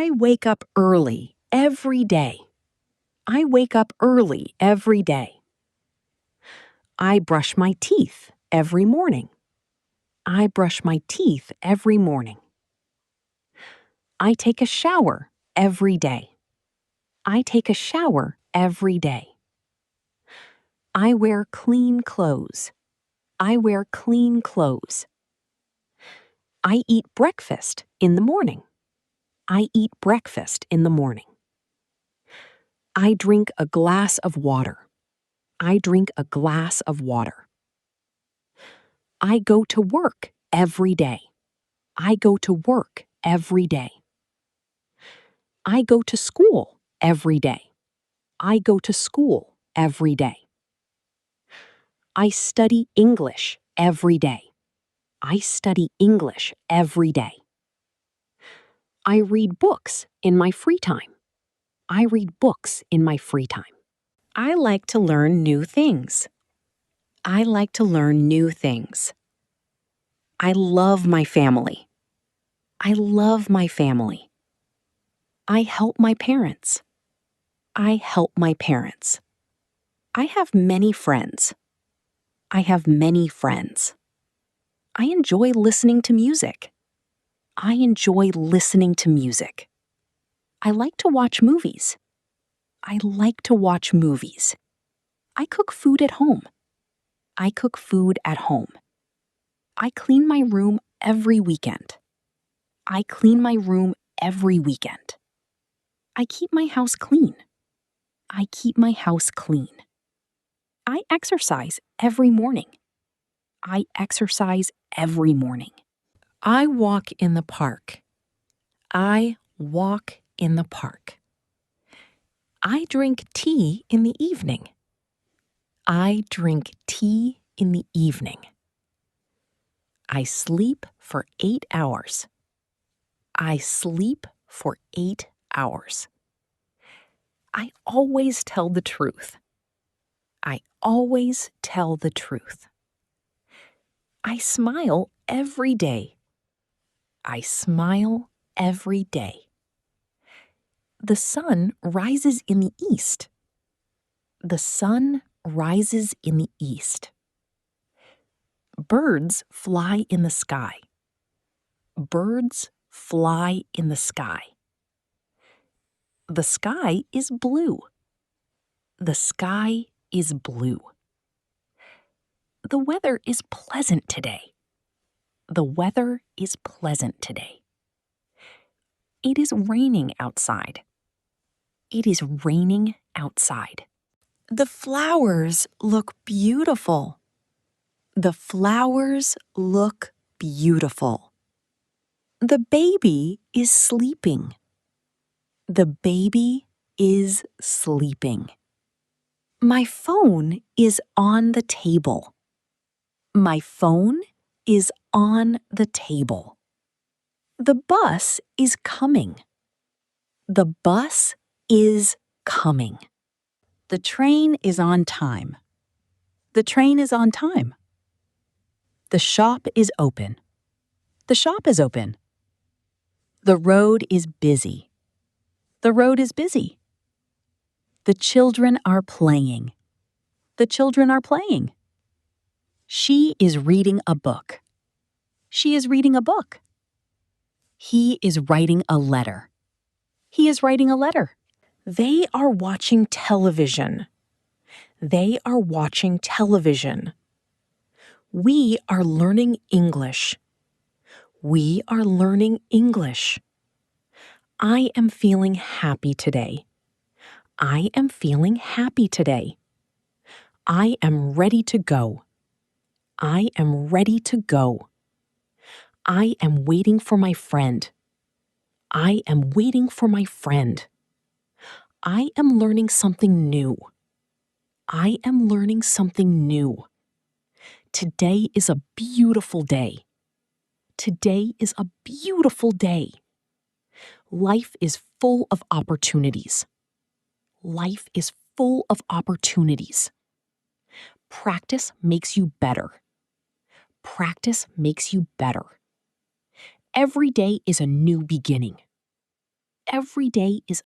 I wake up early every day. I wake up early every day. I brush my teeth every morning. I brush my teeth every morning. I take a shower every day. I take a shower every day. I wear clean clothes. I wear clean clothes. I eat breakfast in the morning. I eat breakfast in the morning. I drink a glass of water. I drink a glass of water. I go to work every day. I go to work every day. I go to school every day. I go to school every day. I study English every day. I study English every day. I read books in my free time. I read books in my free time. I like to learn new things. I like to learn new things. I love my family. I love my family. I help my parents. I help my parents. I have many friends. I have many friends. I enjoy listening to music. I enjoy listening to music. I like to watch movies. I like to watch movies. I cook food at home. I cook food at home. I clean my room every weekend. I clean my room every weekend. I keep my house clean. I keep my house clean. I exercise every morning. I exercise every morning. I walk in the park. I walk in the park. I drink tea in the evening. I drink tea in the evening. I sleep for 8 hours. I sleep for 8 hours. I always tell the truth. I always tell the truth. I smile every day. I smile every day. The sun rises in the east. The sun rises in the east. Birds fly in the sky. Birds fly in the sky. The sky is blue. The sky is blue. The weather is pleasant today. The weather is pleasant today. It is raining outside. It is raining outside. The flowers look beautiful. The flowers look beautiful. The baby is sleeping. The baby is sleeping. My phone is on the table. My phone is on the table. The bus is coming. The bus is coming. The train is on time. The train is on time. The shop is open. The shop is open. The road is busy. The road is busy. The children are playing. The children are playing. She is reading a book. She is reading a book. He is writing a letter. He is writing a letter. They are watching television. They are watching television. We are learning English. We are learning English. I am feeling happy today. I am feeling happy today. I am ready to go. I am ready to go. I am waiting for my friend. I am waiting for my friend. I am learning something new. I am learning something new. Today is a beautiful day. Today is a beautiful day. Life is full of opportunities. Life is full of opportunities. Practice makes you better. Practice makes you better. Every day is a new beginning. every day is